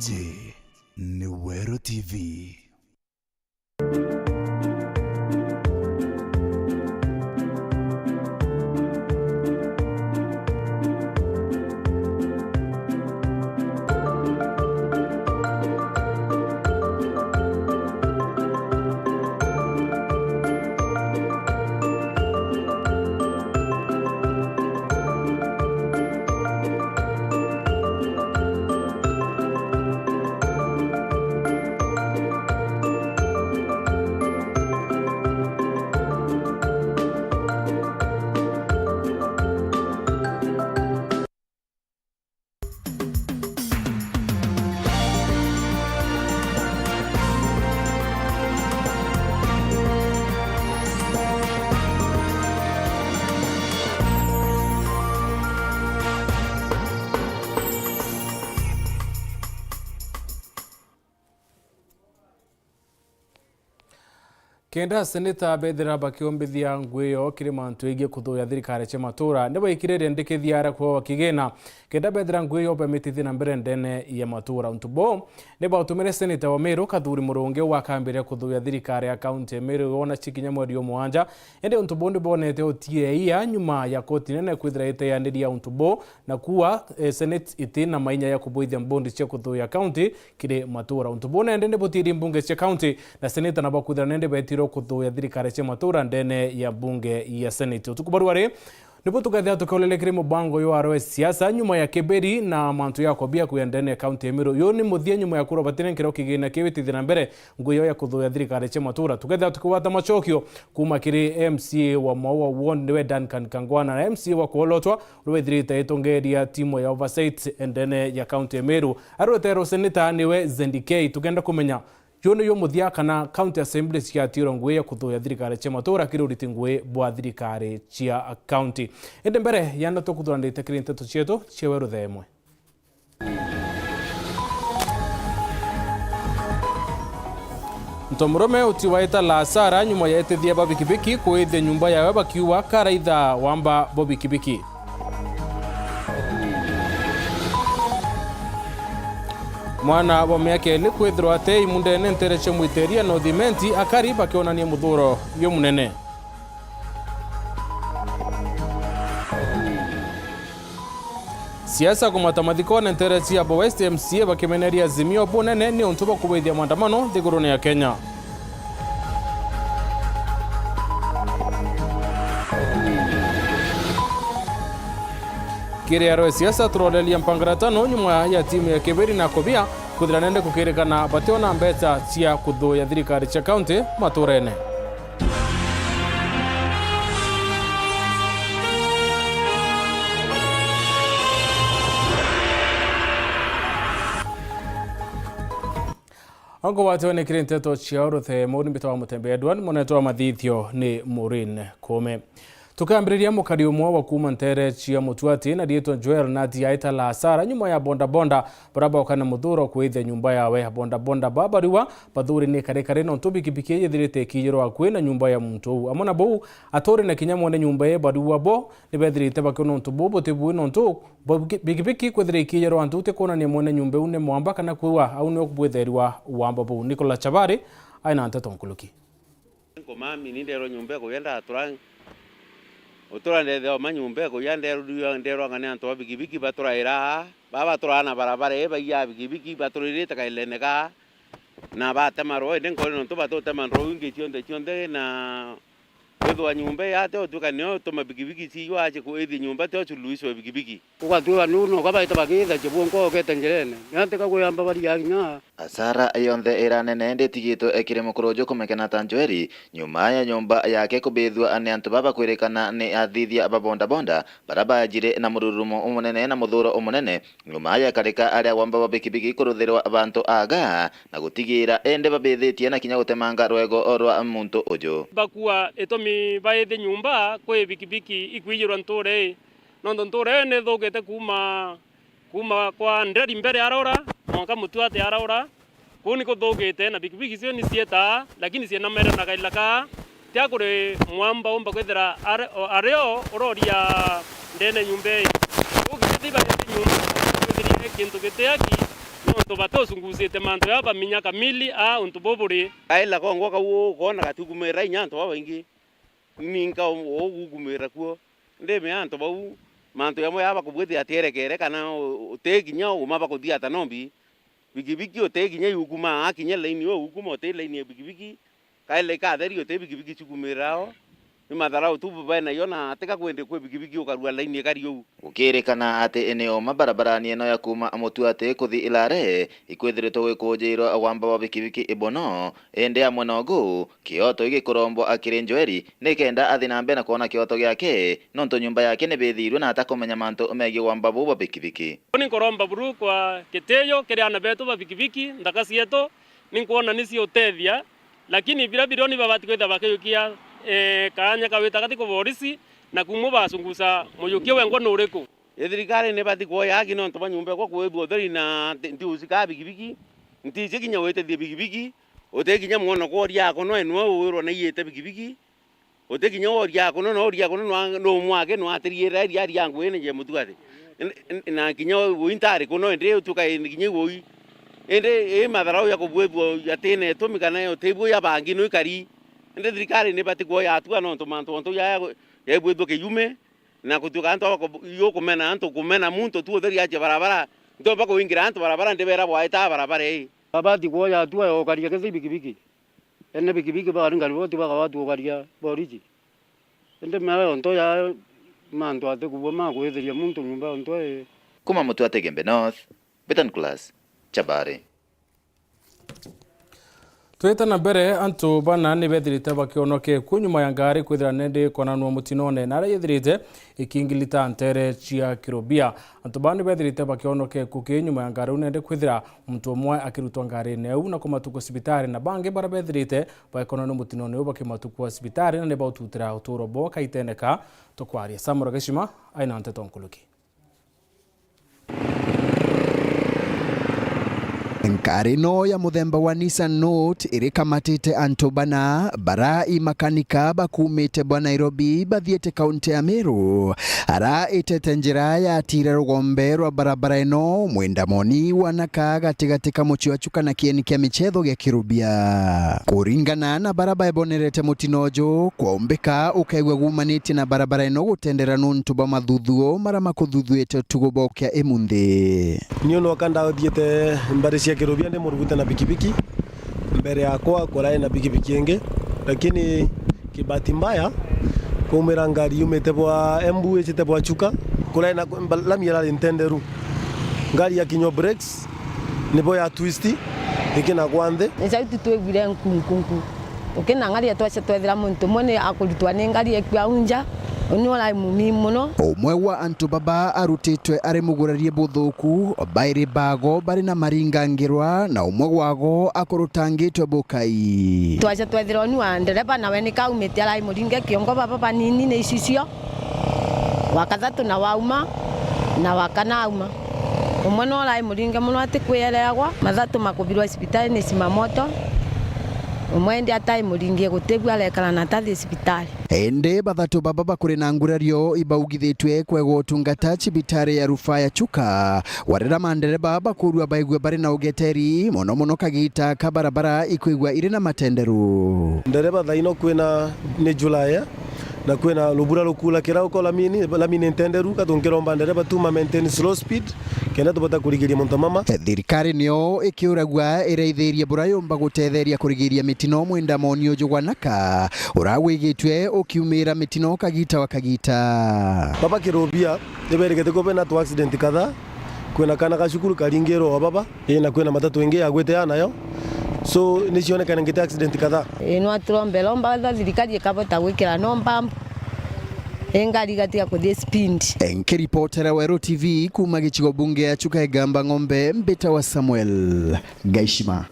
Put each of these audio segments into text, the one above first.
Hii ni Weru TV. Kenda seneta bedera bakiombithia ngweyo kiri mantu ige kuthuya thirikari cia matura nebo ikirire ndikithiara kwa wakigena kenda bedera ngweyo bemitithi na mbere ndene ya matura untubo nebo utumire seneta wa Meru Kathuri Murungi wakambire kuthuya thirikari ya county ya Meru ona chikinya mweri mwanja ende untubo ndibonete otie iya nyuma ya koti nene kwithira iteyandiria untubo na kuwa senate itina mainya ya kubuithia mbondi cia kuthuya county kiri matura untubo nende ndibotiri mbunge cia county na seneta na bakwithira nende betiro kuthuya thirikari cia matura ndene ya bunge ya senate utukubaruare nipo tukathia tukaulelekere mubango yo aro siasa nyuma ya keberi na mantu ya kobia ku ndene county ya Meru yo ni muthia nyuma ya kuro batene nkero kigina kiwitithira mbere nguyo ya kuthuya thirikari cia matura tukathia tukwata machokio kuma kiri MCA wa Maua Ward we Duncan Kangwana na MCA wa Kuolotwa we thirita itongeria timu ya oversight ndene ya county ya Meru arotero senator niwe Zendikei tukenda kumenya Yono yo muthia kana county assembly cia tiro ngwe ya kuthuya thirikari cia matura kiruriti ngwe bwa thirikari cia county ende mbere yana to kuthurandite kiri Nteto cietu cia Weru Thaa Imwe Ntomurume utiwaita la Sara nyuma ya etithia babikibiki kuithia nyumba yawe bakiwa karaitha wamba bobikibiki Mwana wa miaka ili kwithirwa ate imundene ntereche mwiteria no thimenti akari bakionania muthuro yo munene siasa kumata mathikone nterechi ya West MCA bakimeneria Azimio bunene ni untuba kubithia maandamano thiguruni ya Kenya Kiri aro siasa turolelia mpangaratano nyuma ya timu ya keberi na kobia kuthira nende kukirekana bationa mbeta cia kuthuya thirikari cia county maturene Ango watu ni kiri Nteto cia Weru Thaa Imwe mbita wa MUTEMBEI Edward moneto wa mathithio ni Maureen Kome Tukambiriria mukari umwe wa kuma ntere cia Mutuati na dietwa Joel na diaita la Sara nyuma ya bonda bonda baraba okana muthuro kuithia nyumba yawe bonda bonda babariwa bathuri ni kare no tubikibiki yethirite kijiro akwe na nyumba ya muntu amona bo atori na kinyamo ne nyumba ye bariwa bo ni bethirite bakono ntubo botebu no ntu bikibiki kwethire kijiro antu te kona ni mone nyumba une mwamba kana kuwa au ne okubwetheriwa wamba bo Nicola Chabari aina Nteto nkuluki Komami ni ndero nyumba ko yenda aturang Utura ndethe manyumbe ko ndero ngane anto bigibiki baturaira baba turana barabara eba ya bigibiki baturirite kaileneka na batemaro ende ngone nto batotemaro ngi tionde na Wedo nyumbe yate otukanyo toma bigibiki si yo aje ko ethi nyumba te ochuluiso bigibiki ukatua nuno kaba itabagitha chebongo ketengerene yante kaguyamba bari yaginya Asara yonde iranene ndetigito ekire mukorojo kumekena Tanjweri nyuma ya nyumba yake kubithwa ane antu baba kwerekana ni athithia ababonda bonda baraba ajire na mururumo umunene na muthuro umunene nyuma ya kareka aria wamba babikibiki kuruthirwa abantu aga na gutigira ende babithitie na kinya gutemanga rwego orwa muntu ujo bakua etomi baethe nyumba kwe bikibiki ikwijirwa ntore nondo ntore ne thogete kuma kwa nderi mbere arora mwaka Mutuati arora kuni ko thogete na bikibiki cio ni cieta lakini ciena mere na kailaka tia kure mwamba omba kwethera areo uroria ndene nyumbe ukitiba nyumba kwethira kintu giteaki no manto batosungusite manto yaba minya kamili untu boburi kaila kongo ka kona katukumera inyanto baba ingi ninka ogugumera kuo ndeme anto bau manto yamo yaba kubwete aterekere kana uteginya umaba kudia tanombi bigibigi uteginya yuguma akinya laini uguma uteginya laini bigibigi kaila ka theri uteginya bigibigi chukumerao imathara tu bana yona ateka kwende kwe bigibigi ukarua laini kariyo gukirikana ati eneo mabarabarani eno ya kuma Mutuate kuthi Ilare ikwithiritwo gwikujirwo wamba wa bikibiki ibono ende amwe nogu kioto igikurombo akiri Njweri nikenda athi na mbere na kuona kioto giake nonto nyumba yake ni bithirwe na atakomenya manto megi wamba wa bikibiki ni koromba buru kwa keteyo kiriana betu ba bikibiki ndakasieto ni kuona nisi utethia lakini bila bilioni babati kwenda bakayukia kanya kawita katiko borisi na kumu basungusa muyukie wengo nureko thirikari ne bati kuoya aki nonto banyumba kwa kwebwo thori na ntiusika bigibigi ntije kinya wete bigibigi otekinya mwono ko ria ko no enwo wiro na yete bigibigi otekinya oria ko no oria ko no mwake no atiriera ria ngwene je Mutuate na kinya wintari ko no ende tuka kinya woi ende madharau ya kubwebwo yatene tumikana yo tebwo ya bangi no ikari ende thirikari ne bati kuoya atua nonto manto ya ebwebwo kiyume na kutuka anto yo kumena anto kumena muntu tu theri aje barabara ndo bako wingira anto barabara ndebera bwaita barabara abati kuoya atua yo karia kesi bikibiki ene bikibiki ba ringa boti ba watu karia boriji ende mara onto ya manto ate kubwa ma kuetheria muntu nyumba onto kuma Mutuate Gembe North Betan Class Chabare Tweta na mbere antu bana ni bethirite bakionoke kunyuma ya ngari kwithira nende konanwa mutinone na ra yethirite ikingilita ntere chia kirobia antu bana bethirite bakionoke kukinyuma ya ngari nende kwithira muntu omwe akirutwa ngari neu na kumatuko sibitari na bange bara bethirite bakonanwa mutinone bakimatuko sibitari na ne baututira uturo bo kaiteneka tokwaria Samura Geshima aina Nteto nkuluki Ngari no ya muthemba wa Nissan Note irikamatite antu bana bara imakanika bakumite bwa Nairobi bathiete kaunti ya Meru ara itete njira ya tira rugombe rwa barabara ino mwendamoni wanaka gatigatika muchiwachuka na kieni kia michetho gya kirubia kuringana na barabara ebonerete mutinojo kwaombeka ukaigwa gumaniti na barabara ino gutendera nuntu ba mathuthuo mara makuthuthuite tugubokia imunthi niono kanda thiete mbari cia kirubia ndi murugute na bikibiki mbere yakwa korae na bikibiki enge lakini kibati mbaya kumira ngari yumete bwa embu echete bwa chuka korae na lami ya intenderu ngari ya kinyo brakes nibo ya twisti ikina kwande nzaitu twegwire nkunkunku ukina ngari atwache twethira muntu mone akulitwa ni ngari ekwa unja onyola mumi muno omwe wa antu baba arutitwe ari mugurarie buthuku bairi bago bari na maringangirwa na omwe wago akorutangitwe bukai twache twethira ni wa ndereba na weni kaumete alai muringe kiongo baba banini ne isicio wakathatu na wauma na wakanauma omwe no alai muringe muno atikwiyeragwa mathatu makubirwa hospitali ni simamoto umwendi atai muringie gutegwa alekala na tathi hospitali ende bathatu baba bakuri na ngurario ibaugithitwe kwego utungata cibitari ya rufaa ya Chuka warira mandereba bakurua baigwe bari na ugeteri mono kagita ka barabara ikuigwa iri na matenderu ndereba thaino kwina ni Julai na kwina lubura lukula kirao ko lamini ntenderu katungiromba ndereba tu maintain slow speed kena tubata kurigiria muntu mama thirikari nio ikiuragwa ireithirie burayomba gutetheria kurigiria mitino mwenda monio jugwanaka urawigitwe ukiumira mitino kagita wakagita baba kirobia iberegete ko bena tu accident kadha kwina kana kashukuru karingero baba ina kwina matatu ingi agwete anayo so nisionekana ngite accident kadha ino atrombe lomba thirikari ikabota gwikira nomba engari gatia kuthie speed enkiripotera Weru TV kuma gichigo bunge ya Chuka Igamba Ng'ombe Mbita wa Samuel Gaishima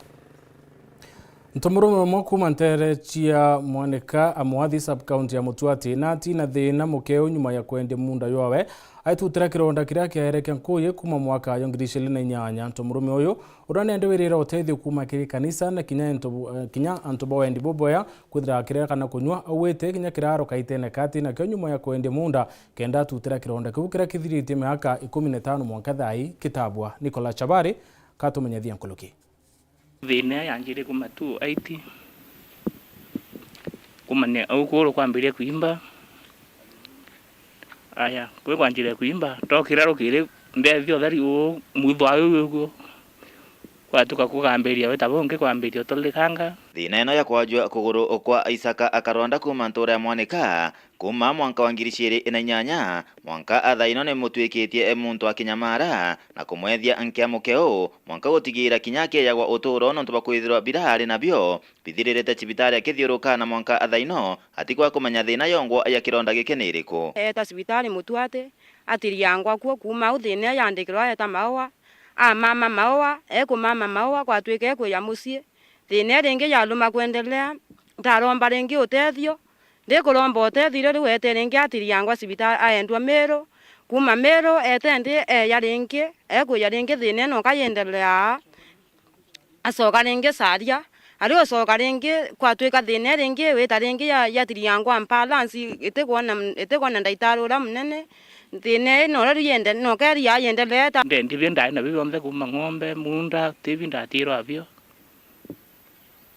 Ntomurume mwaku ntere chia mwaneka amwathi sub county ya Mutuate na tina thina mukeo nyuma ya kwende munda yowe aitutira kironda kiria kiahereke nkuye kuma mwaka wa 2008 ntomurume uyu uranende wirira uteithio kuma kiri kanisa na kinya antobo wendi boboya kwithira kiria kana kunywa awete kinya kiraro kaitene kati na kyo nyuma ya kwende munda kenda tutira kironda kiu kiria kithirite miaka 15 mwaka thai kitabwa Nicola Chabari katumenyethia nkuluki thina yanjire kuma 280 kumane au kuro kwambiria kuimba aya kwe kwanjire kuimba tokira rukire ndethio thari u mutho ayu uguo kwatuka kugambiria wetabonge kwambiria tolikanga thina ino ya kwajua kuguru kwa Isaka akaronda kuma ntura ya Mwanika kuma mwanka wa 2008 mwanka athaino ne mutwikitie muntu akinyamara na kumwethia ankia mukeo mwanka gutigira kinyake yagwa uturo no tubakwithirwa birahari nabyo bithirirete cibitari akithiuruka na mwanka athaino atikwa kumenya thina yongwo ya kironda gikeniriku eta cibitari mutuate atiriangwa kuo kuma uthina yandikirwa eta mawa mama mawa mama mawa kwatwike kuya mucie thina ringi yaluma kuendelea ndaromba ringi utethio ndikuromba utethio riu ete ringi atiriangwa cibitari aendwa Meru kuma Meru ete ndi ya ringi kuya ringi thina no kayendelea asoka ringi saria ari osoka ringi kwatwika thina ringi weta ringi yatiriangwa balance itekwana ndaitari ura munene thina no riende no keri yaendelea ndivyo ndai na bibombe kuma ng'ombe munda tivi ndatiro avyo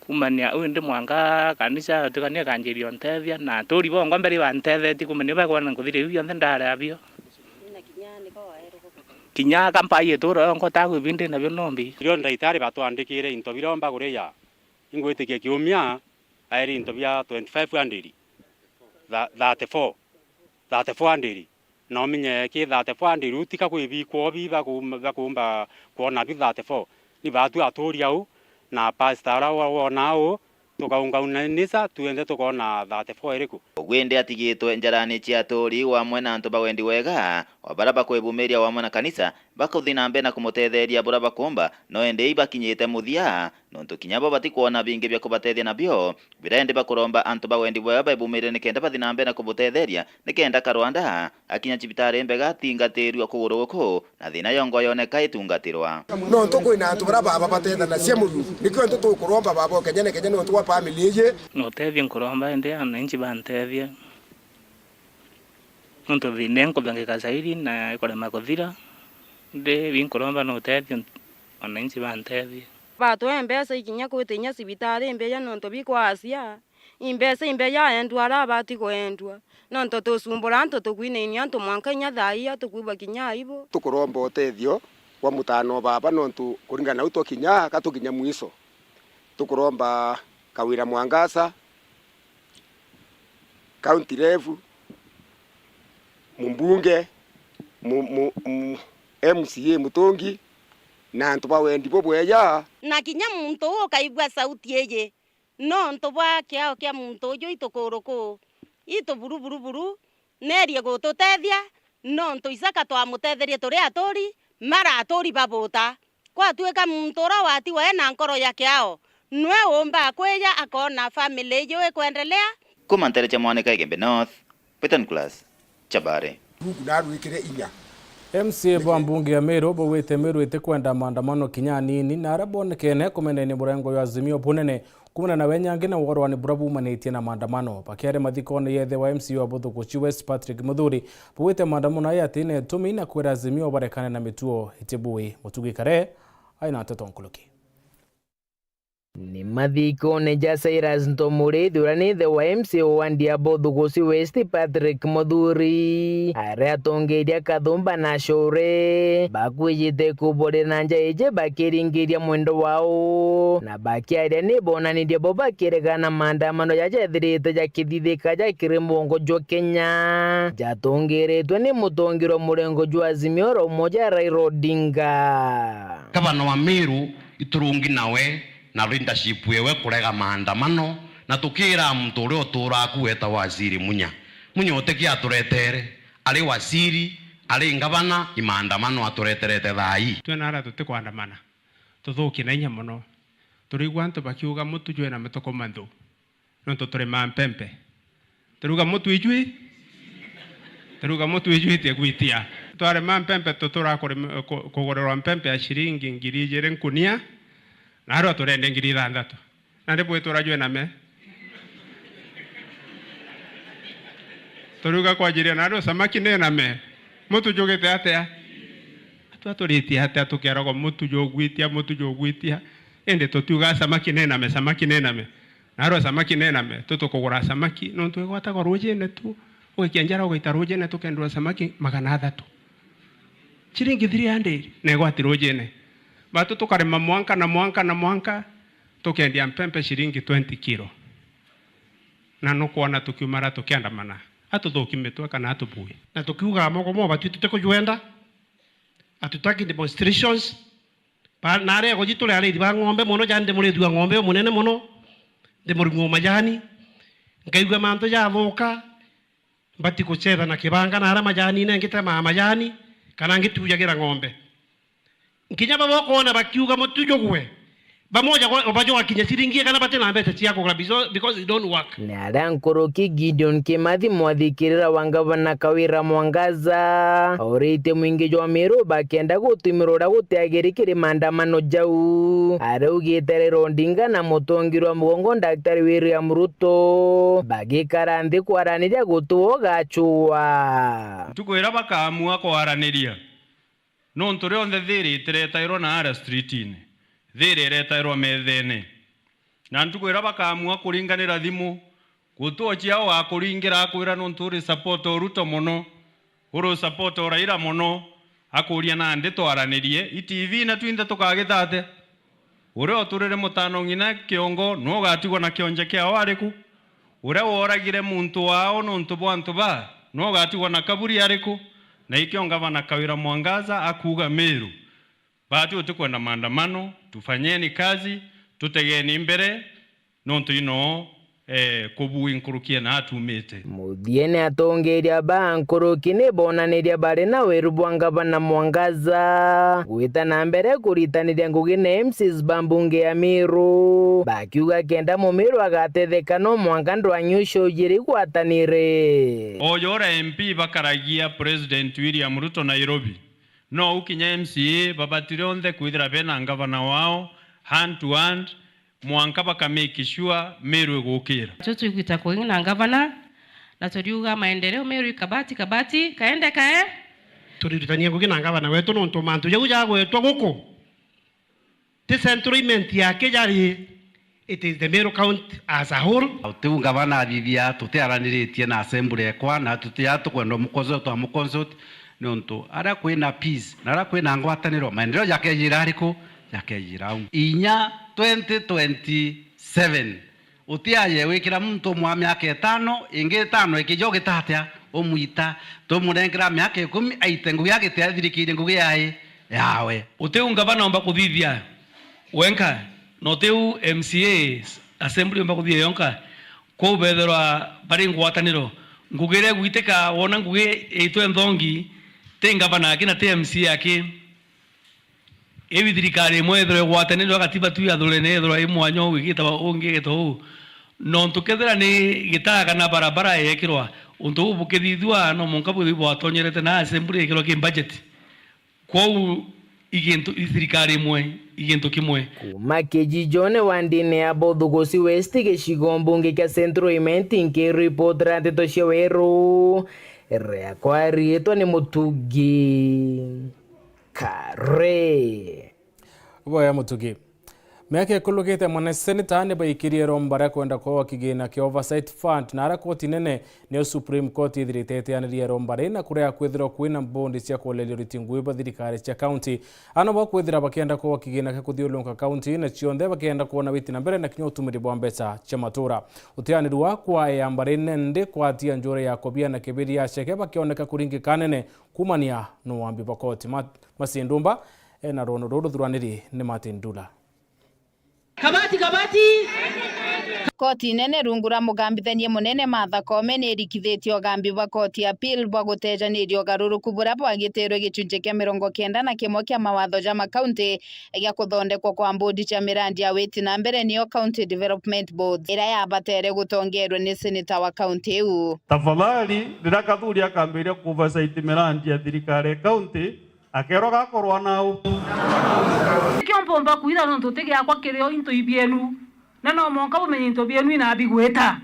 kumania undi mwanga kanisa tukania kanjirio ntethia na turi bo ngombe ri bantetheti kumania bakwana nguthire bibyo ndare avyo kinya kampai etoro ngo tagu binde na byo nombi rio ndaitari batwandikire into biromba gureya ingwitikie kiumia airi into bya 2500 34 no minye ki 34 utika kwibikwo biba kumba kuona bi 34 ni batu atori au na pastor wona au tukaungaunanisa tuende tukona 34 iriku ogwende atigitwe njarani cia atori wa mwena antu bawendi wega wabaraba kwebumeria wa mwena kanisa bakuthina mbe na kumutetheria buraba kumba no ende ibakinyite muthia no tukinyabo batikuona bingi bya kubatethia nabyo birende bakuromba antu bawendi wega baibumire nikenda bathina mbe na kumutetheria nikenda karwanda akinya cibitari mbega tingatirwa kuguruko na thina yongo yoneka itungatirwa no tukwina antu baraba babatethia na cia muru nikyo ntu tukuromba babo kenyene no tuwa family ye no tethia nkuromba ende ananchi bantethia nto vinenko bangeka zaidi na ikole makothira de vinkoromba no tethio ananchi bantethia batu embesa ikinya kwitinya cibitari mbeya nonto bikwasia imbesa imbeya endwara bati kwendwa nonto tusumbura nto tukwinenia nto mwanka nya thaia tukwiba kinya ibo tukuromba utethio wa mutano baba nonto kuringana uto kinya katukinya mwiso tukuromba Kawira Mwangasa county level mumbunge MCA Mutongi na antu bawendi bobweya na kinya muntu ukaigwa sauti yeye no ntu bwa kiao kia muntu uyo itukuruku itu buru nerie gututethia no ntu Isaka twamutetherie turi atori mara atori babuta kwa tuika muntu ura wati we na nkoro ya kiao nwe omba kweya akona family yo kuendelea kumantere cha Mwanika Igembe North Peton Class Chabare narwikire inya MCA bwa mbunge ya Meru bwite Meru itekwenda maandamano kinya nini na arabonekene kumenene murengo ya Azimio bunene kumana na wenyange na worwani burabu manetie na maandamano pakiare mathikone yethe wa MCA wa Buthukuchi West Patrick Muthuri bwite maandamano aya tine tumi na kwera Azimio barekane na mituo itibui mutugikare aina Nteto nkuluki ni mathikone Jasairas Ntomure thuranithe wa MCA wa Buthukuchi West Patrick Muthuri aria tongeria kathumba na shure bakwijite kubore na njaije bakiringiria mwendo wao na bakiaria ni bonanirie bo bakiregana maandamano yajethirite jakithithika jakirimongo jwa Kenya jatongeretwe ni mutongiro murengo jwa Azimio ro moja Raila Odinga gavana wa Meru iturungi nawe na leadership yewe kurega maandamano na tukira mtu uri utura kueta waziri munya uteki aturetere ari waziri ari ngavana imaandamano atureterete thai twenara tutikwandamana tuthuki na inya muno turigwa antu bakiuga mutu jwe na mitoko manthu no tuturi mampempe turuga mutu ijwi te gwitia tware mampempe tutura kugorerwa mpempe ya shiringi 2,000 nkunia na haro turende 6,000 na ndipo turajwe na me turuga kwa ajili na haro samaki ne na me mutu jogete atea twatoritie hata tukiarago mutu jogwitia ende totuga samaki nename naro samaki nename tutukugura samaki no twigwata goruje ne tu ukianjara ugitaruje ne tukendura samaki 300 chiringi 300 negwatiruje ne batu tukarema mwanka tukendia mpempe shiringi 20 kilo na nukuona tukiumara tukiandamana atuthukimetwe kana atubui na tukiuga mogo batu tutekujwenda atutaki demonstrations pa nare go jitule ale ba ngombe mono jande muri dua ngombe munene mono de muringo majani ngaiga manto ya voka bati kucheza na kibanga na ara majani ne ngita majani kana ngitu yagira ngombe nkinya babo kona bakiuga mutujo gwe bamoja bajo wakinya siringie kana batena mbete chiako because it don't work nara nkoroki Gideon Kimathi mwathikirira wangavana Kawira Mwangaza orite mwingi jwa Meru bakenda gutumirura gutiagirikiri maandamano jau araugite Rondinga na mutongirwa mugongo Daktari William Ruto bagikara nthi kwaraniria gutuo gachua tukwira bakamua kwaraniria no nturi onthe thiri tiretairwo na ara streetine thiri retairwo methene na ntukwira bakamua kuringanira thimu gutuo chiao wa kuringira akwira no nturi support Ruto muno uru support Raila muno akuria na ndi twaranirie itv na twinde tukagithate ure oturire mutano ngina kiongo no gatigwo na kionje kiao ariku ure woragire muntu wao no ntubantu ba no gatigwo na kaburi ariku na ikionga bana Kawira Mwangaza akuga Meru batu tukwenda maandamano tufanyeni kazi tutegeni mbere nontu ino kubu inkurukia na atumete muthiene atongeria ba nkuruki ne bonaniria bare na Weru Bwangavana Mwangaza gwita na mbere kuritaniria ngugi na MCs bambunge ya Meru bakiuga kenda Mumeru agatetheka no mwangandu anyusho jiri gwatanire oyora MP bakaragia President William Ruto Nairobi no ukinya MCA babatironde kwithira bena ngavana wao hand to hand mwanka bakamake sure Meru gukira tutugita ko na ngavana na turiuga maendeleo Meru kabati kaende kae turirutania ngugi na ngavana wetu no ntumantu jau jagwetwa guku the centralment yake jari it is the Meru County as a whole tu ngavana bibia tutiaraniretie na assembly kwa na tutia tukwenda mukozo twa mukonsult nonto ara kwina peace na ara kwina ngwataniro maendeleo yake jirariko yake jirau inya 2027 utiaye wikira muntu mwa miaka 5 ingi 5 ikijoge tatia omuita tumurengira miaka 10 aite ngugi yake teathirikire ngugi yawe uteu ngavana omba kuthithia wenka no teu MCA assembly omba kuthithia yonka ko betherwa bari ngwataniro ngugire gwiteka wona ngugi itwe nthongi tenga bana kina TMC yake ebi thirikari mwethero gwataniro agatiba tu yathurene ethro imwanyo wigitaba ungi gito no tukethera ni gitaga na barabara yekirwa untu bukithithwa no munkabu thibwa atonyerete na assembly yekirwa ki budget kwa igintu thirikari mwe igintu kimwe kuma Kijijone wandine ya Bothugusi West gicigo mbunge kia Central Imenti nke report ra Nteto cia Weru rea kwa rieto ni Mutugi Kare boya Mutugi meke kulugite mwana senator ne bayikirie rombara kwenda kwa kigina ki oversight fund na arakoti nene ne Supreme Court idritete aniriye rombara na kurea kwithira kwina bondi cia koleli ritingwe bathirikari cia county ano bakwithira bakenda kwa kigina ka kuthiulunka county na cionde bakenda kuona witi na mbere na kinyo utumiri bwa mbeca cia matura utiani ruwa kwa ya mbare nende kwa tia njore ya kobia na kibiri ya cheke bakioneka kuringi kanene kumania no wambi bakoti masindumba na rono rodo thuraniri ni matindula kabati koti nene rungura mugambithanie munene Martha Koome ni rikithitio gambi wa koti appeal bwa gutejanirio garuruku bura bwagiterwe gicunje kia 91 kia mawatho ja makaunti gia kuthondekwo kwa bodi cia mirandi ya witi na mbere niyo County Development Board ira yabatere gutongerwe ni senator wa county iu tafadhali ndirathuri akambiria kuoversight mirandi ya thirikari county akero gakorwa nao kiombo kuira no tutege akwa kireo into ibienu na no monka bumenye into bienu ina bigweta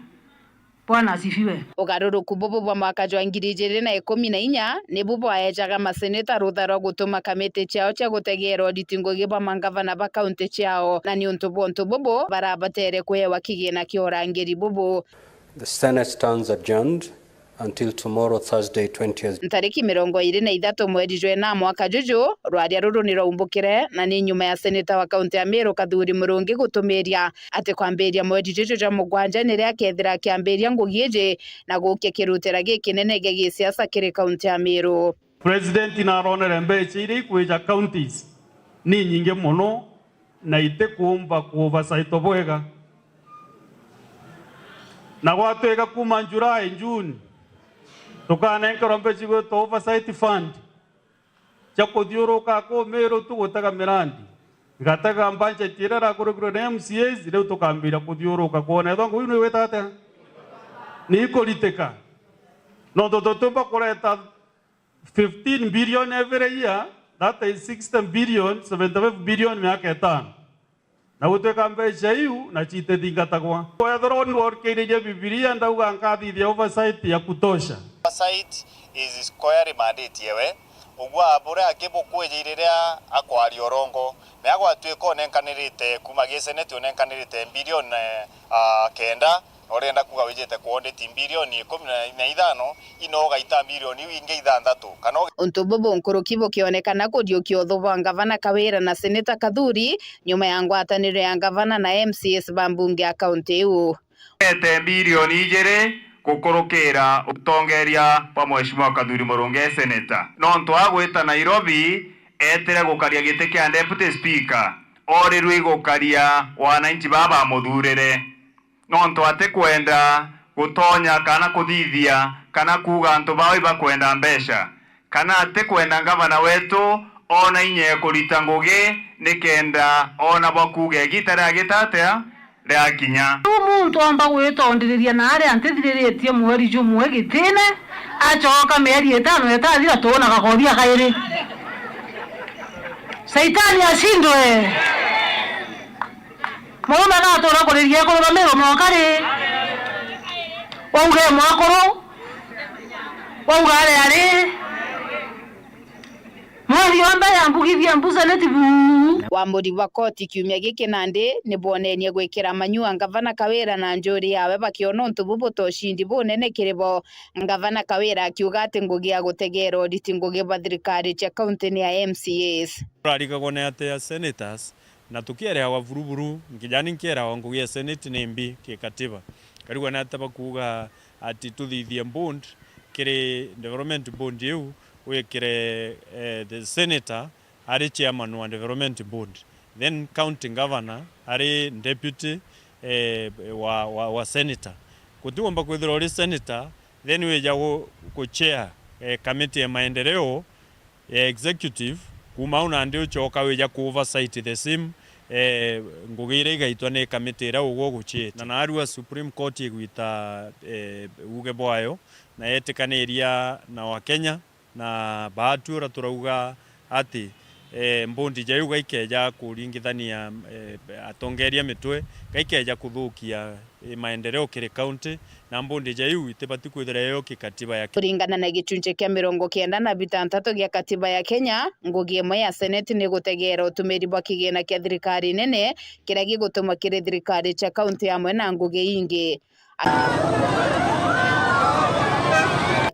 Bwana asifiwe. Ugaruruku bubu bwa mwaka jwa 2014 nibu bwaejaga maseneta rutha rwa gutuma kamiti ciao cia gutegera auditi ngugi bwa mangavana ba kaunti ciao na ni untu bubu barabatere kuhewa kigina kia urangiri bubu. The Senate stands adjourned until tomorrow, Thursday, 20th. Ntariki 23 mweri jwena mwaka juju rwaria ruru ni raumbukire na ni nyuma ya seneta wa kaunti ya Meru Kathuri Murungi gutumiria ati kwambiria mweri juju jwa mugwanja ni ria kethira kiambiria ngugieje na gukia kirutira gikinene gigi siasa kiri kaunti ya Meru. President inaronere mbeca iri kwija counties ni nyingi muno na ite kuumba ku oversight bwega na gwatwega kuma July June tukanenkerwa mbeca gwitwa oversight fund cia kuthiuruka ku Meru tugutaga mirandi gataga budget ira rakurugirwo na MCAs riu tukambira kuthiuruka kuona ethongo uyu ni witate ni kuriteka no tutumba kureta 15 billion every year, that is 60 billion, 75 billion miaka etano. Na gutweka mbeca iu na chite thingatagwa wethorwo ni workeirie Bibilia ndauga nkathithia oversight ya kutosha. Oversight is square mandate yewe ugwa abura akibukwiriria akwari orongo me agwatweka onenkanirite kuma giseneti onenkanirite billion kenda orenda kuga wijete ku audit bilioni 15 inoga ita bilioni winge ithanthatu kana untu bubu nkuruki bukionekana kuriukio uthubu ngavana Kawira na seneta Kathuri nyuma ya ngwataniro ya ngavana na MCS bambunge ya kaunti iu ete bilioni 2 gukurukira utongeria pa mheshimiwa Kathuri Murungi seneta no ntu agwita Nairobi etire gukaria gite kia deputy speaker oriru igukaria wananchi baba muthurire no ntu ate kwenda gutonya kana kuthithia kana kuga antu bawe bakwenda mbeca kana ate kwenda ngavana wetu ona inye kurita ngugi nikenda ona bakuge gitara gitatea ria kinya Umuntu amba gwitondiriria na ari antithiririe mweri jumwe gitine acoka meri etano etathira tona gakothia kairi Saitani ashindwe Mwana na tora kuriria kurura mero mwakari wauge mwakoro waugare ari mwari wamba yambugithia mbuza netibu Wamuri wa koti kiumia giki nandi ni bonenie gwikira manyua ngavana Kawira na njuri yawe bakiona untu bubu toshindi bunene kiribo ngavana Kawira akiuga ati ngugi ya gutegera audit ngugi bwa thirikari cia kaunti ya MCAs rarigagwo ni ati senators na tukiera wa vuruvuru ngijani nkiera wa ngugi ya senate ni mbi kikatiba karigwa na taba kuga ati tuthithie bond kire development bond yu wekire the senator ari chairman wa development board then county governor ari deputy wa senator kutuomba kwithira ori senator then weja ku chair committee ya maendeleo executive kuma una ndio choka weja ku oversight the same ngugire gaitwa ni committee ra ugo guchita na arua Supreme Court igwita uge bwayo na yetikaniria na wa Kenya na batura turauga ati mbondi jayu gaikeja kuringithania atongeria mitwe gaikeja kuthukia maendeleo kire county na mbondi jayu itibati kwithira yo kikatiba ya kuringana na gichunje kia 93 gia katiba ya Kenya ngugi imwe ya senate ni gutegera utumiri bwa kigena kia thirikari nene kiria gigutuma kire thirikari cia county amwe na ngugi ingi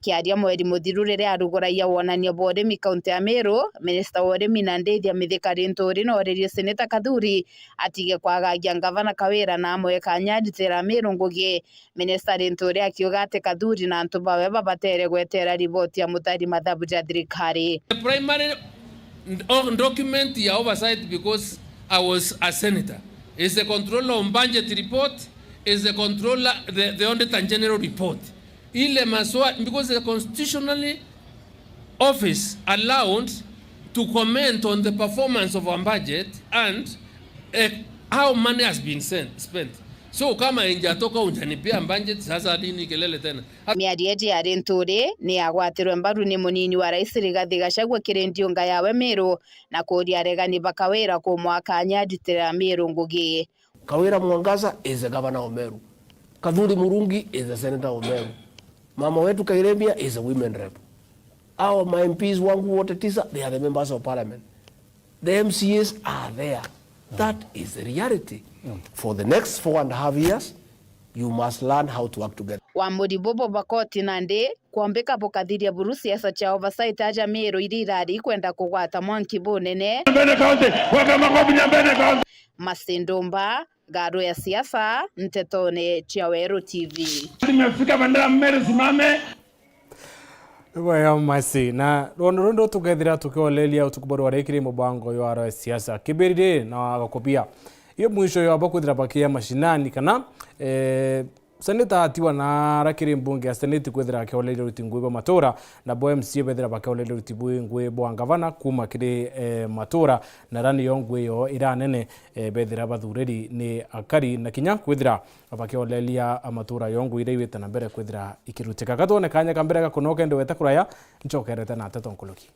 kiaria mweri muthiru riria aruguraia wonanio bwa urimi kaunti ya Meru minister wa urimi na ndeithia mithikari nturi no ririe seneta Kathuri atige kwagagia ngavana Kawira na amwe kanyanditira Meru ngugi minister nturi akiuga ati Kathuri na antu bawe babatere gwetera riboti ya mutari mathabu ja thirikari. The primary document ya oversight because I was a senator is the controller on budget report is the controller the auditor general report ile maswa because the constitutionally office allowed to comment on the performance of our budget and how money has been spent. So kama injatoka unjanipia budget sasa dini kelele tena. Miarieje ya Nturi ni agwatirwe mbaru ni munini wa rais Rigathi Gachagua kirendiunga yawe Meru na kuria regani bakawira ku mwaka nyaditira Meru ngugi. Kawira Mwangaza is the governor of Meru. Kadhuri Murungi is a senator of Meru. Mama wetu Kairembia is a women rep. Our my MPs wangu wote tisa, they are the members of parliament. The MCAs are there. That is the reality. For the next 4.5 years, you must learn how to work together. Wamudi Bobo Bakoti Nande kuambeka pokadhiria buru siasa cha oversight aja Meru irirari kwenda kugwata Mwankibu nene Masindomba garo ya siasa Ntetone cha Weru TV. Nimefika bandera Meru simame. Waya masi na rondo tukethira tukiwalelia utukuboro warekire mubango yo aro siasa kibiride na agakopia iyo mwisho yo abakuthira bakia mashinani kana seneta atiwa na rakiri mbunge ya seneti kwethira akiwalelia utingwe matora na bo MC bethira bakiwalelia utibwe ngwe bo ngavana kuma kiri matora na rani yongwe yo iranene bethira bathureri ni akari na kinya kwethira abakiwalelia amatora yongwe ire weta na mbere kwethira ikiruteka gatone kanya kambere gakonoke ndo weta kuraya nchokerete na Nteto nkuluki.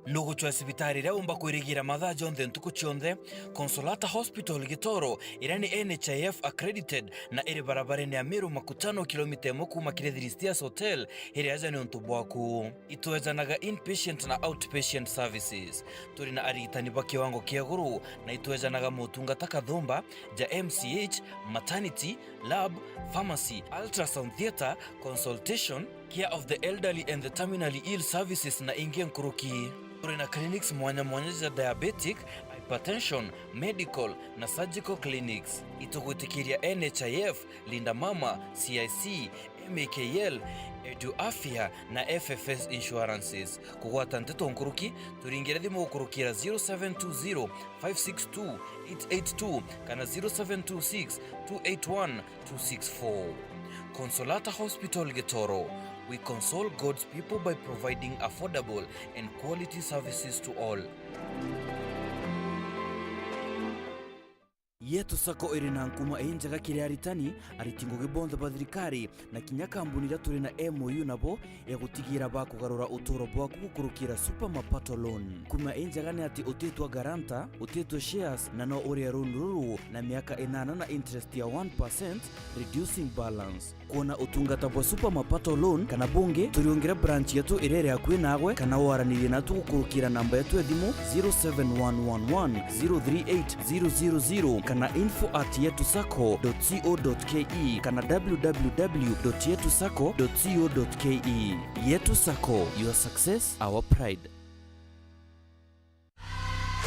Nugu chwa sibitari ria umba kuirigira mathaa jonthe ntuku chionthe Consolata Hospital Gitoro irani NHIF accredited na iri barabarani ya Meru makutano kilomita 1 kuma Kirethiris Hotel iri aja ni untu bwaku ituwezanaga inpatient na outpatient services turi na arigitani ba kiwango kia guru na ituwezanaga motungata kathumba ja MCH, maternity, lab, pharmacy, ultrasound theater, consultation, care of the elderly and the terminally ill services na ingia nkuruki. Turina clinics mwanya za diabetic, hypertension, medical na surgical clinics. Itugutikiria NHIF, Linda Mama, CIC, MAKL, Edu Afia na FFS insurances. Kugwata Nteto nkuruki, turingire thimu ukurukira 0720 562 882 kana 0726 281 264. Consolata Hospital Gitoro. We console God's people by providing affordable and quality services to all. Yetu sako irina nkuma enjaga kiri aritani aritingo gibonda badrikari na kinya kambuni turi na MOU nabo ya gutigira ba kugarura utoro bwaku gukurukira super mapato loan kuma enjaga ni ati utetwa garanta utetwa shares na no uri runuru na miaka 8 na interest ya 1% reducing balance kuona utungata bwa super mapato loan kana bunge turiongera branch yetu irere yakwe nagwe kana waranire natu gukurukira namba yetu ya thimu 07111038000 kana info@yetusako.co.ke kana www.yetusako.co.ke. Yetu Sako, your success, our pride.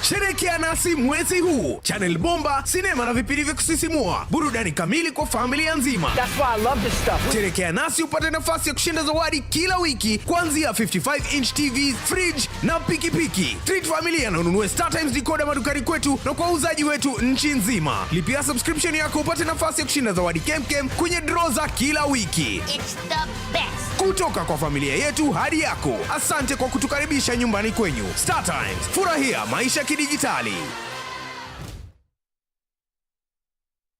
Sherekea nasi mwezi huu. Channel bomba, sinema na vipindi vya kusisimua. Burudani kamili kwa familia nzima. That's why I love this stuff. Sherekea nasi upate nafasi ya kushinda zawadi kila wiki kuanzia 55-inch TVs, fridge na pikipiki. Treat familia na ununue StarTimes decoder madukani kwetu na kwa uzaji wetu nchi nzima. Lipia subscription yako upate nafasi ya kushinda zawadi kemkem kwenye draw za kila wiki. It's the best. Kutoka kwa familia yetu hadi yako. Asante kwa kutukaribisha nyumbani kwenyu. StarTimes, furahia maisha kidijitali.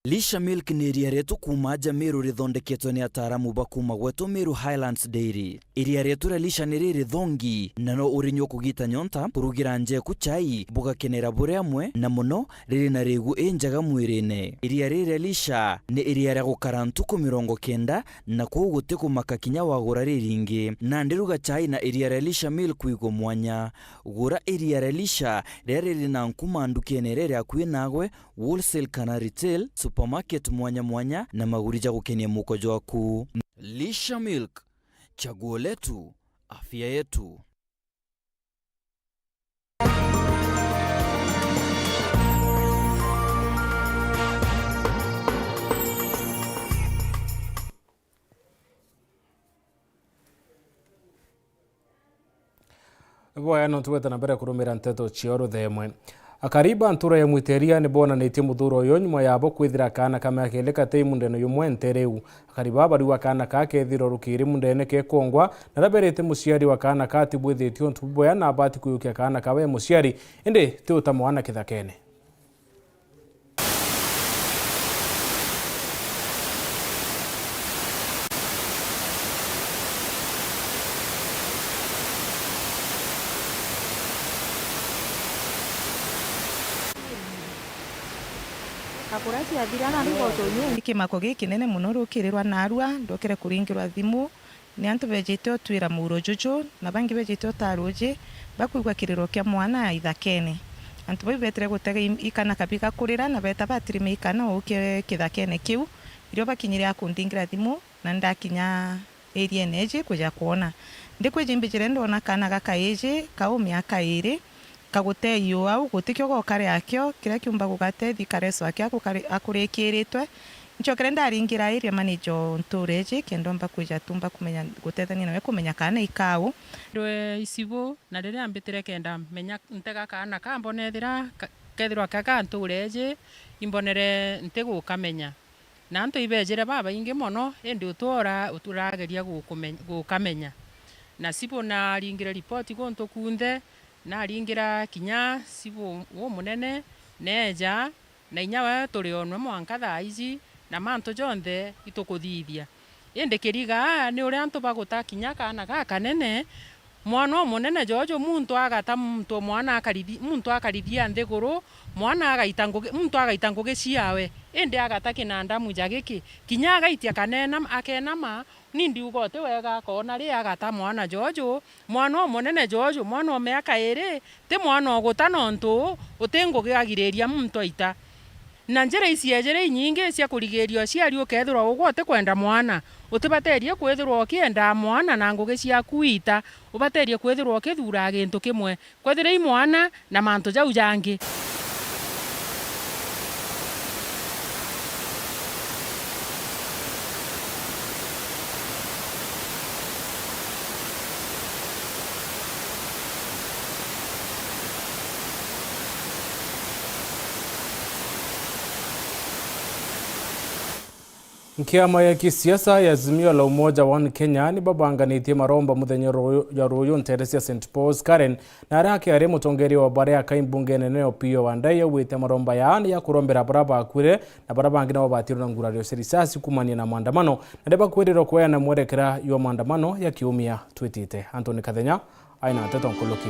Lisha Milk ni iria retu kumaja Meru rithondeketwo ni ataramu ba kuma gwetu Meru Highlands Dairy. Iria retu ra Lisha ni riri thongi na no urinyo kugita nyonta kurugira nje ku chai bugakenera bure amwe na muno riri na regu enjaga mwirine. Iria riri Lisha ni iria ra gukara ntuku 90 na kuguti kumaka kinya wagura riringi na ndiruga chai na iria ra Lisha Milk igo mwanya gura iria ra Lisha riri na nkuma ndukene riri akwi nagwe wholesale kana retail supermarket mwanya na magurija gukenia mukojo waku. Lisha Milk, chaguo letu, afya yetu. Boya no tuweta na mbere kurumira Nteto chioro themwe. Akariba ntura ya mwiteria ni bona netie muthuro uyo nyuma yabo kwithira kana kama keleka te mundeno yumwe ntereu. Akariba bari wa kana ka kethiro rukiri mundene ke kongwa na raberete musiari wa kana ka tibwithitio ntuboya na abati kuyukia kana kawe musiari ende te utamwana kithakene. kakuraci athirana rigotonye ikimako gikinene muno rukirirwa narua ndokere kuringirwa thimu ni antu bejete otwira muro jojo na bangi bejete otaroje bakuigwa kiriro kia mwana ithakene antu bai betere gutega ikana kabika kurira na beta batirime ikana oke kithakene kiu irio bakinyire akundingira thimu na ndakinya area neje kuja kuona ndikwijimbichire ndona kana gakaeje kao miaka 2 kagute iyo au gutikyo gokare akyo kira kiumba gugate thikareso akya akurekiritwe nchokere ndaringira area manager ntureje kendo mba kuja tumba kumenya gutethania nawe kumenya kana ikao ndwe isibo na rire ambitire kenda menya ntega kana kambonethira kethirwa kaka ntureje imbonere ntegu kamenya na nto ibejere baba inge mono endi uturageria gukamenya na sibo na ringira report gonto kunde na ringira kinya sibo wo munene neja na inyawa turionwe mwanka thaizi na manto jonthe itukuthithia ende kiriga ni uri antu baguta kinya kana kanene mwana munene jojo muntu agata muntu mwana akarithia nthiguru mwana agaita ngugi ciawe ende agata kinanda muja giki kinya agaitia kanena akenama nindi ugote wega kona ri agata mwana jojo mwana munene jojo mwana miaka 2 ti mwana oguta nontu utingugagiriria muntu aita na njira iciejere nyingi cia kurigirio ciari ukethirwa ugote kwenda mwana utibaterie kwithirwa ukienda mwana na ngugi cia kuita ubaterie kwithirwa ukithura gintu kimwe kwethira i mwana na mantu jau jangi Kiama ya kisiasa ya Azimio la Umoja One Kenya ni babanganitie maromba muthenya ya ruyu nteresia St Paul's Karen na arake ari mutongeri wa bare akaimbunge nene opio wandai wite maromba ya kurombera baraba akwire na baraba angina wabatiru na ngurario serisasi kumania na maandamano na ndeba kwiriro kwaya na mwerekera yo maandamano ya kiumia twitite Anthony Kathenya aina Nteto nkuluki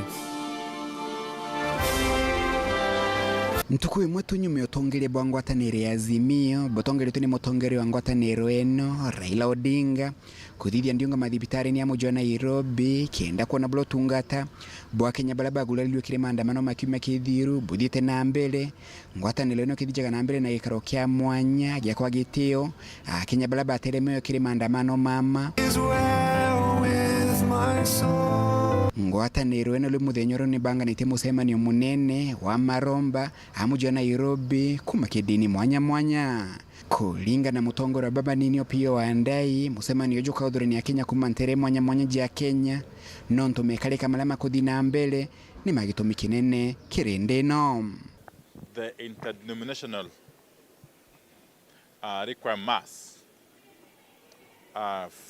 Ntuku imwe tunyume otongere bwa ngwataniro ya Azimio botongere tuni motongere wa ngwataniro eno Raila Odinga kuthithia ndionga mathibitari ni amujo Nairobi kienda kuona blo tungata bwa Kenya balaba gulalilwe kire maandamano makiuma kithiru buthite na mbele ngwataniro eno kithijaga na mbele na gikaro kia mwanya gya kwa gitio Kenya balaba ateremeyo kire maandamano mama ngwataniro eno muthenyoro ni banganite musemanio munene wa maromba amujo Nairobi kuma kidini mwanya kulinga na mutongora baba nini opio wandai musemanio joka udhurani ya Kenya kuma ntere mwanya jia Kenya nonto mekaleka malama kudina mbele ni magitomi kinene kirende no. The interdenominational require mass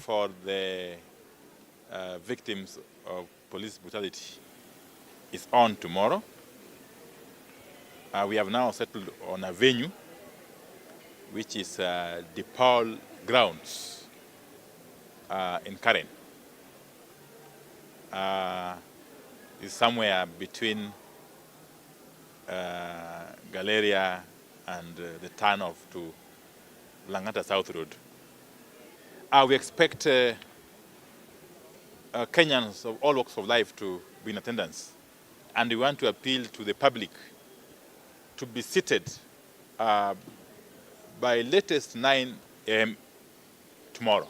for the victims of police brutality is on tomorrow. We have now settled on a venue which is the Paul grounds in Karen. It's somewhere between Galleria and the turn off to Langata South Road. We expect Kenyans of all walks of life to be in attendance, and we want to appeal to the public to be seated by latest 9 a.m. tomorrow.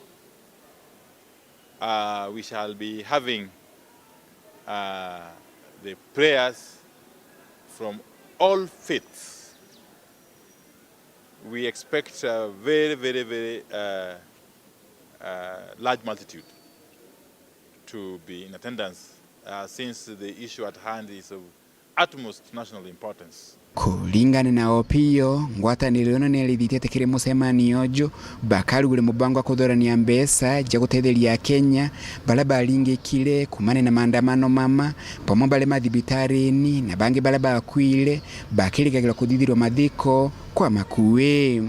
We shall be having the prayers from all faiths. We expect a very large multitude to be in attendance since the issue at hand is of utmost national importance. Kulingana na opio ngwataniro eno ni lithitete kire musemanio jo bakari gure mubango akudorania mbesa ja gutetheria Kenya balaba alinge kile kumane na maandamano mama pamwe bale mathibitari ni na bangi balaba akwile bakiriga kuthithirwa mathiko kwa makuwe.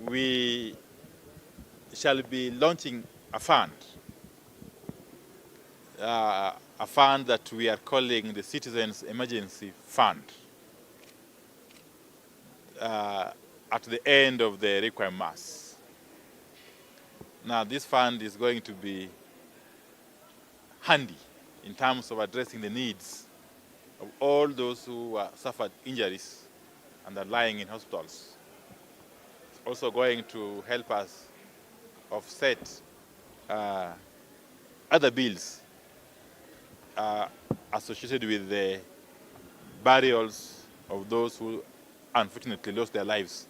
We shall be launching a fund that we are calling the Citizens Emergency Fund. at the end of the requiem mass. Now this fund is going to be handy in terms of addressing the needs of all those who suffered injuries and are lying in hospitals. It's also going to help us offset other bills associated with the burials of those who unfortunately lost their lives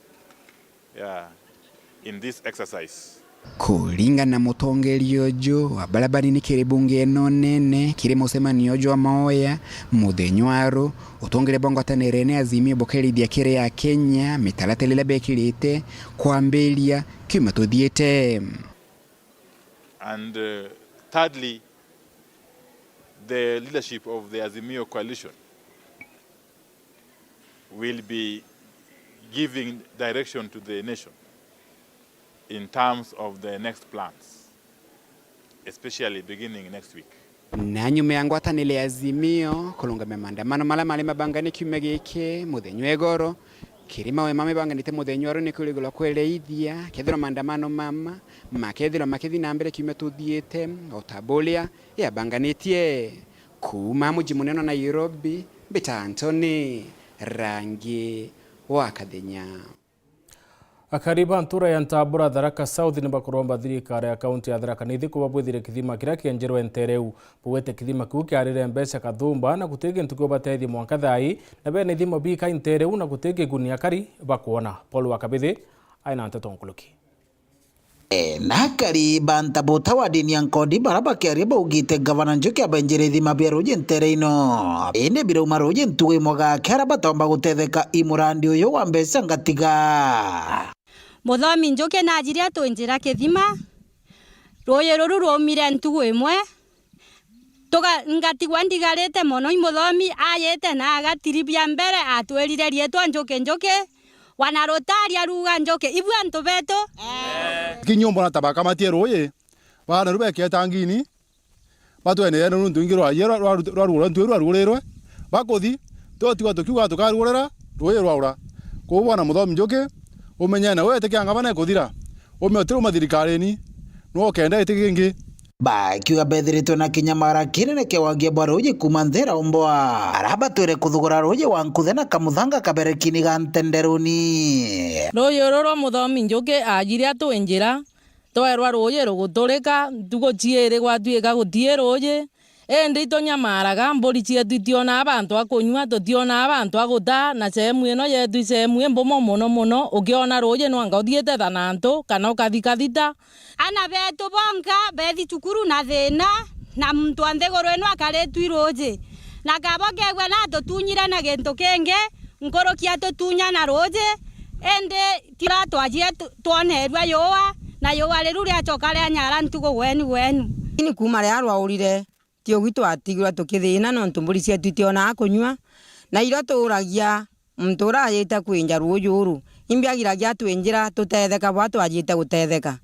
in this exercise. Kuringa na mutongerio jo wa barabara ni kiri bunge eno nene kiri musemanio jo maoya mudenywaro utongere bongo tanerene azimio bokeri dia kire ya Kenya mitalatelele bekirite kwambelia kimatodhiete. And thirdly, the leadership of the Azimio coalition will be giving direction to the nation in terms of the next plans, especially beginning next week. Na nyume yangu atanele Azimio kulunga maandamano mala mali mabangani kimegeke mudenywegoro kirima we mame banganite mudenywaro ni kuligula kweleithia kethiro maandamano mama makethiro makethi na mbere kimetuthiete otabolia ya banganitie kuma muji muneno na Nairobi Beta Anthony rangi wa Kadenya. Akariba ntura ya Ntabura Tharaka South ni bakuromba thirikari ya kaunti ya Tharaka Nithi kubabwithire kithima kiria kienjerwe Ntereu buwete kithima kiu kiarire mbeca kathumba na gutege ntuko batethi mwanka thai na bene thimo bika Ntereu na gutege gunia kari bakuona. Paul Wakabithi aina Nteto nkuluki. Na kariba Ntabota wa dini ya nkodi baraba kiariba ugite gavana Njoki abenjere thima bia roje Ntereino ene bira umaroje ntuwe mwaga kera batomba gutetheka imurandi uyo wa mbeca ngatiga Muthomi Njoki na ajiria twenjira kithima roye ruru romire ntuwe imwe toga ngatigwa ndigarete mono imuthomi ayete na agatiribia mbere atwerire rietwa Njoki wanarotaria ruga Njoki ibwa ntubeto kinyombo na tabaka matie roye bana rubeke tangini batwene yeno nundu ngiro ayero rwarura ntu rwarurerwe bakothi totiwa tukiuga tukarurera roye rwaura ko bwana Muthomi Njoki umenya na wete kyanga bana kuthira umetero mathirikareni no kenda itigingi ba kiuga bethiritwe na kinyamara kinene kiwagie bwaroje kuma Nthera Umboa araba twere kuthugura roje wa nkuthe na kamuthanga kabere kiniga Ntenderuni roye roro Muthomi Njoki ajiria twenjira twerwa roje ruguturika ntugo ciere gwatuika gutie roje endi tonyamaraga mburi cietu itiona abantu akunywa tutiona abantu aguta na sehemu ino yetu sehemu mbomo muno ukiona roje nwanga uthiete thanantu kana ukathikathita ana betu bonka bethi cukuru na thina na muntu anthegoro eno akaretu iroje na kabokegwe na tutunyire na gintu kenge nkorokia tutunya na roje ende tira twajie twonerwa yoa na yoa riru ria chokaria nyara ntugo wenu ini kuma ria rwaurire tio gitu atigura tukithina no ntumburi cia tutiona akunywa na iro turagia mtura ayita kwinja ruyuru imbiagiragia twenjira tutetheka bwatu ajite gutetheka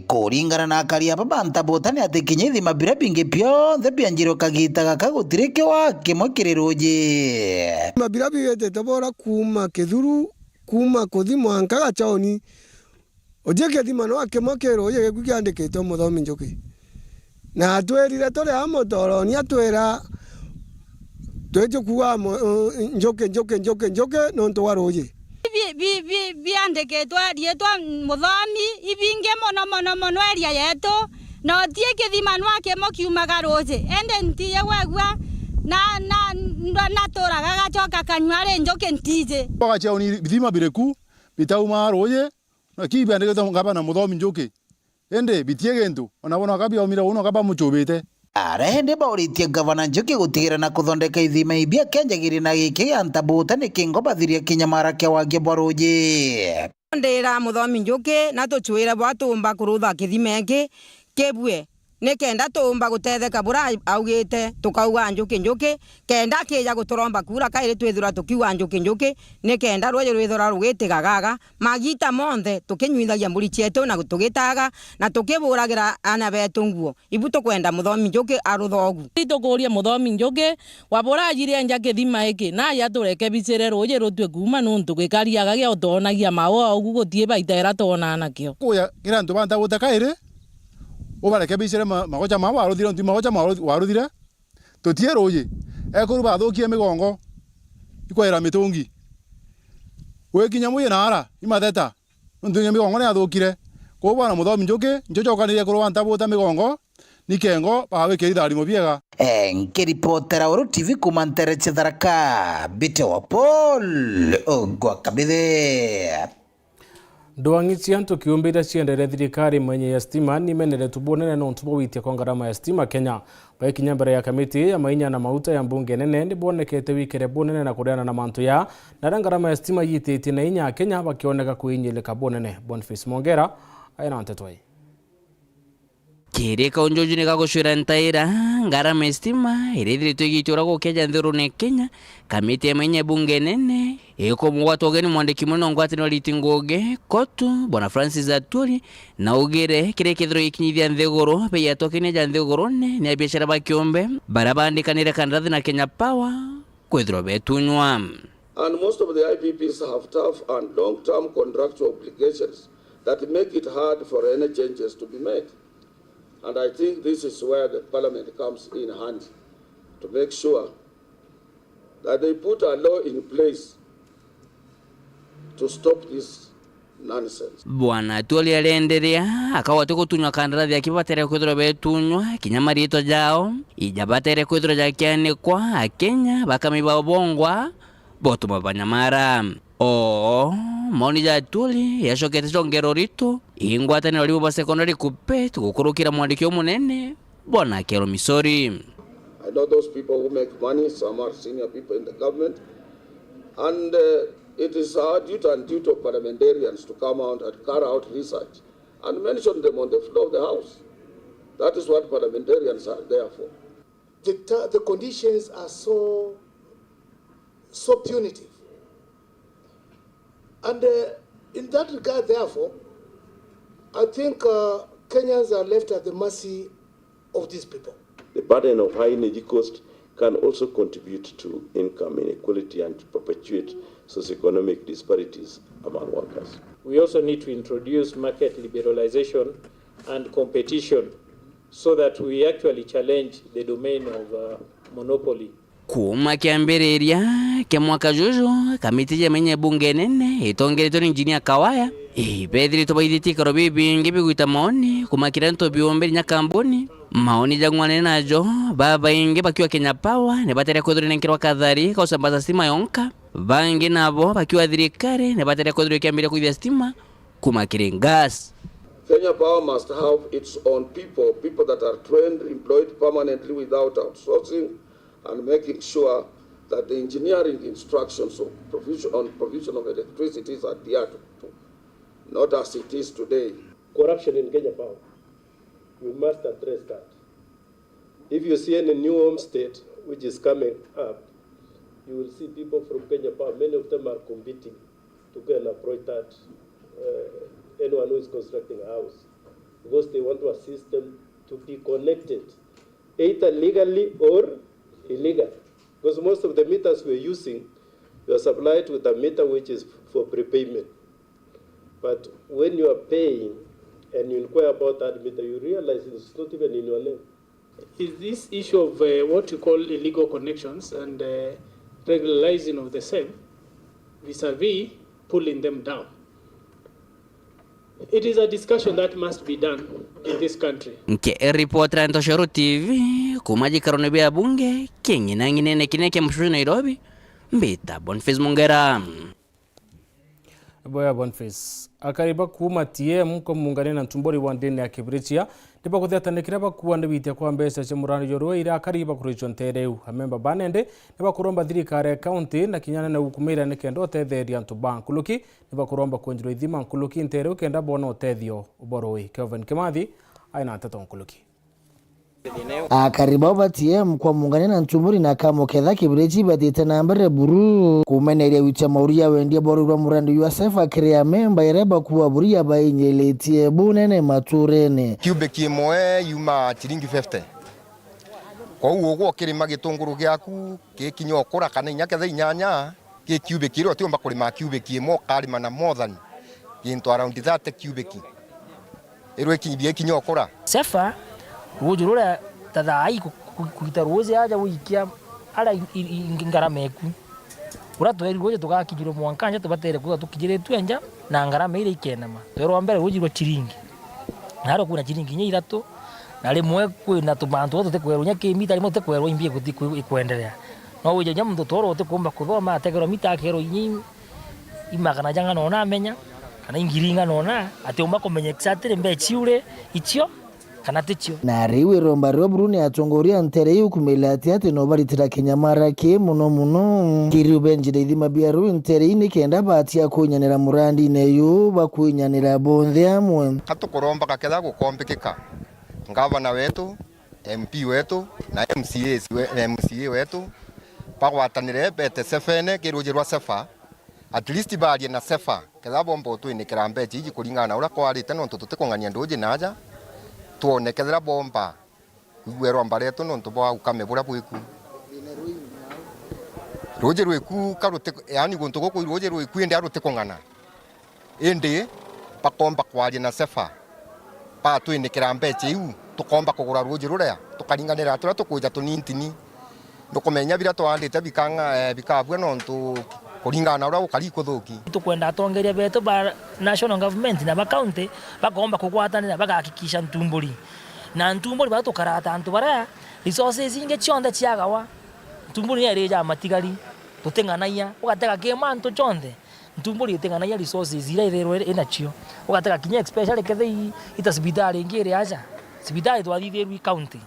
kuringana na akaria baba Ntabota ni atikinye thima bira bingi pyonthe bianjiro kagitaga kagutirike wa kimwe kiriroje mabira bigete tabora kuma kithuru kuma kuthi mwanka gachaoni ojeke thima no akimwe kiroje gikukiandikitwo Muthomi Njoki na atwerire tore amotoro ni atwera twejo kuwa Njoki no ntwaroje biandikitwa rietwa Muthomi ibinge mono eria yetu no tie kithima nwake mokiumaga roje ende ntiye wegwa na toraga gachoka kanyware Njoki ntije bagachaoni bithima bireku bitauma roje na kibiandikitwa gavana Muthomi Njoki ende bitie gentu ona bona kabia umira uno kaba muchubite arende bauritie gavana Njoki gutigira na kuthondeka ithima ibia kenjagiri na giki ya Ntabota ni kingo bathiria kinyamara kia wagie bwaroje ndira Muthomi Njoki na tuchwira bwatumba kurutha kithima iki kebwe nikenda tumba gutetheka bura augite tukauga njuki kenda kija guturomba kura kaire twithura tukiuga njuki nikenda rwoje rwithura rugitigaga magita monthe tukinyuithagia mburi cietu na gutugitaga na tukiburagira ana betu nguo ibu tukwenda muthomi njuki aruthogu tukuria muthomi njuki wabura ajire nja kithima iki na ya tureke bicire rwoje rutwe kuma nuntu gikariaga gia utonagia mawo ugu guthie baitera tona nakio kuya kira ntu banta gutakaire ubareke bicire magocha ma waruthire ntu magocha ma waruthire tutie roye ekuru bathukie migongo ikwera mitungi wekinya muye nara imatheta ntu migongo ne athukire ko bwana muthomi njuki njojokanire kuru banta buta migongo nikengo bawe kiritharimo biega nkiripotera Weru TV kuma Nteto Thaa bite wa Paul ogwa kabithe Ndwangici antu kiumbira ciendere thirikari mwenye ya stima ni menere tubonene no ntubo witia kwa ngarama ya stima Kenya baikinya mbere ya kamiti ya mainya na mauta ya mbunge nene ndibonekete wikere bonene na kureana na mantu ya na ngarama ya stima yitete na inya Kenya bakioneka kuinyeleka bonene Boniface Mongera aina Nteto Kireka unjoju ni kagoshwira ntaira ngarama ya stima iridhiritu igitura gukeja nthurune Kenya kamiti ya mainya bunge nene eko mwatu ogeni mwandiki muno ngwate no litingoge kotu bwana Francis Atuli na ugire kire kithiro ikinyithia nthiguru pe yatokene ja nthiguru ne ni biashara bakiombe barabandikanire kandathi na Kenya Power kwithiro betunywa. And most of the IPPs have tough and long-term contractual obligations that make it hard for any changes to be made. And I think this is where the parliament comes in handy to make sure that they put a law in place to stop this nonsense. Bwana Atuli alenderea akawa tukutunywa kandathi akibatere kwithiro betunywa kinyamarito jao ijabatere kwithiro jakiane kwa Kenya bakamiba obongwa botuma banyamara moni ja Atuli yashokete chongero rito ingwatane walibo ba secondary kupe tukukurukira mwandiki omunene bwana Kero Misori. I know those people who make money, some are senior people in the government, and it is our duty and duty of parliamentarians to come out and carry out research and mention them on the floor of the House. That is what parliamentarians are there for. The conditions are so punitive. And in that regard, therefore, I think Kenyans are left at the mercy of these people. The burden of high energy cost can also contribute to income inequality and to perpetuate socioeconomic disparities among workers. We also need to introduce market liberalization and competition so that we actually challenge the domain of monopoly. Kuma kiambiriria ke mwaka juju kamiti ya menye bunge nene itongereto ni engineer Kawaya ibedri to baiditi karobi bingi biguita maoni kuma kiranto biombe nya kamboni maoni jangwane najo baba inge bakiwa Kenya Power ne batera kodri nenkirwa kadhari ka usambaza stima yonka bangi nabo bakiwa thirikari ne batera kodri kiambira kuithia stima kuma kirengas. Kenya Power must have its own people that are trained, employed permanently without outsourcing, and making sure that the engineering instructions of provision of electricity is adhered to, not as it is today. Corruption in Kenya Power, we must address that. If you see any new homestead which is coming up, you will see people from Kenya Power, many of them are competing to go and approach that, anyone who is constructing a house, because they want to assist them to be connected, either legally or illegal, because most of the meters we're using, we are supplied with a meter which is for prepayment. But when you are paying and you inquire about that meter, you realize it's not even in your name. Is this issue of what you call illegal connections and regularizing of the same vis-a-vis pulling them down? It is a discussion that must be done in this country. Nke reporter Nteto Weru TV kumaji karone bia bunge kingina ngine kineke mshuju Nairobi mbita Boniface Mongera. Boya Boniface akariba kuma TM ko mungane na ntumbori wandene ya Kibiritia ndiba kuthatanekira bakuwa ndibitia kwa mbesa chemurano yorwo ira akariba kuricho ntereu amemba banende ndiba kuromba thirikari county na kinyana na ukumira nekendo tetheria ntu bankuluki ndiba kuromba konjiro ithima nkuluki ntereu kenda bona otethio uboroi Kevin Kimathi aina Nteto nkuluki. Akaribao batiem kwa mungane na ntumuri na kamo ketha kibirechi batite nambere buru kumeneria wicha mauria wendia boru wa murandi USF akria memba ireba kuwa buria bainyeletie bunene maturene cubic imwe yuma chiringi 50 kwa ugo kirima gitunguru giaku gikinyo kura kana inya ketha inyanya ki cubic iro tiomba kurima cubic imwe karima na more than into around 30 cubic iro ikinyibia kinyo kura sefa wujurura Thaa kuita roze aja wikia ala ngarama eku uratweri roje tukakijiro mwankanja tubatere kuga tukijire twenja na ngarama ile ikenama twero mbere wujirwa chiringi naro kuna chiringi nya irato na rimwe kwina tubantu ote kwerunya kimita rimwe te kweru imbie guti ikwendelea no wuje nya mtu toro ote kumba kuthoma ategero mita kero inyi imagana janga nona amenya kana ingiringa nona ate umba kumenya exactly mbe chiure ichio na riwe romba robrune atongoria ntere yukumilati ati no baritira kinyamara ke muno kiribenjire ithima biaru ntere ini kenda batia kunyanira murandi neyo bakunyanira bonthe amwe katukoromba kaketha gukombekeka ngavana wetu MP wetu na MCA wetu bagwatanire bete sefene kirujirwa sefa at least barie na sefa ketha bombo twinikira mbeji iji kuringana ura kwarite no tutukongania ndoje naja tuonekethera bomba igwero ambareto no ntubo ukame bura bwiku roje rweku karute yani gonto goko roje rweku ende arute kongana ende pakomba kwaje na sefa pa twinekera mbeche iu tukomba kugura roje rurea tukaringanira atura tukuja tunintini ndukumenya bira twandite bikanga bikabwe no ntu kuringana ura ukari kuthuki tukwenda atongeria beto ba national government na county bagomba kugwatanira bagakikisha ntumburi na ntumburi batukarata antu bara resources inge chonde chiagawa ntumburi yareja matigari tutenganaia ugateka kema antu chonde ntumburi utenganaia resources ira irero enachio ugateka kinya especially kethe ita hospitali ingire aja hospitali twathitheru county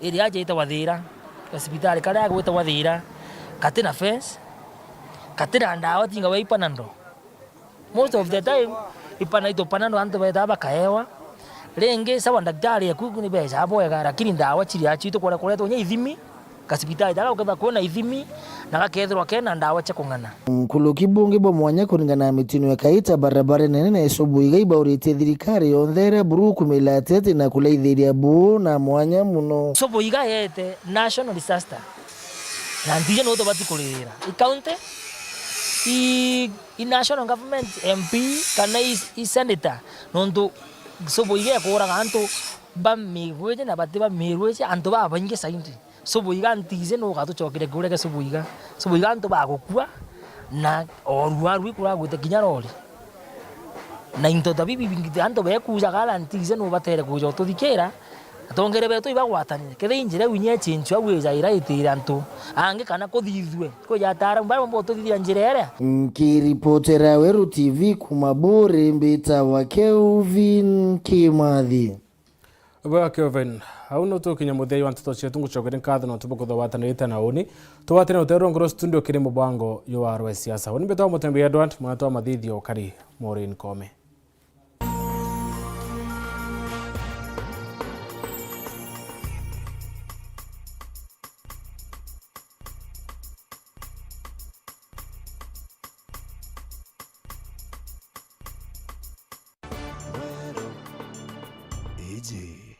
iri aja ita wathira hospitali kala gwita wathira katina fence katira ndawa tinga waipa nando most of the time ipana ito panando anto beta bakaewa renge sawa daktari yaku ni beja aboega lakini ndawa chiri achito kwa kuleto nya ithimi kasipitali daga ukaba kuona ithimi na gakethirwa kena ndawa cha kungana nkuluki bunge bo mwanya kuringana mitino ya kaita barabara nene na isobuiga ibaurite thirikari yonthera buru kumilatete na kuleithiria bu na mwanya muno sobuiga yete national disaster na ndije no to batikulira ikaunte i national government MP kana i senator nondo soboiga kora ganto ba migweje na bateba mirweje anto ba bange saindi soboiga ntize no gato chokire kureke soboiga anto ba gukua na oruaru kura gwete kinyarori na into tabibi bingite anto be kuja kala ntize no batere kujo to dikera atongere beto ibagwatanire kethe injire winye chinchu agweza iraitira antu ange kana kuthithwe ko yatara mbara mbo to thithia njire nkiripotera Weru TV kumabore mbita wa Kelvin Kimathi Bwa Kelvin au no to kinya muthei wa Nteto chetu nguchogere nkatho no tubo kuthawatanirite na uni tuwatene utero ngoro studio kiri mubango yo arwe siasa oni beto MUTEMBEI adwant mwana to mathithio kari Maureen Kome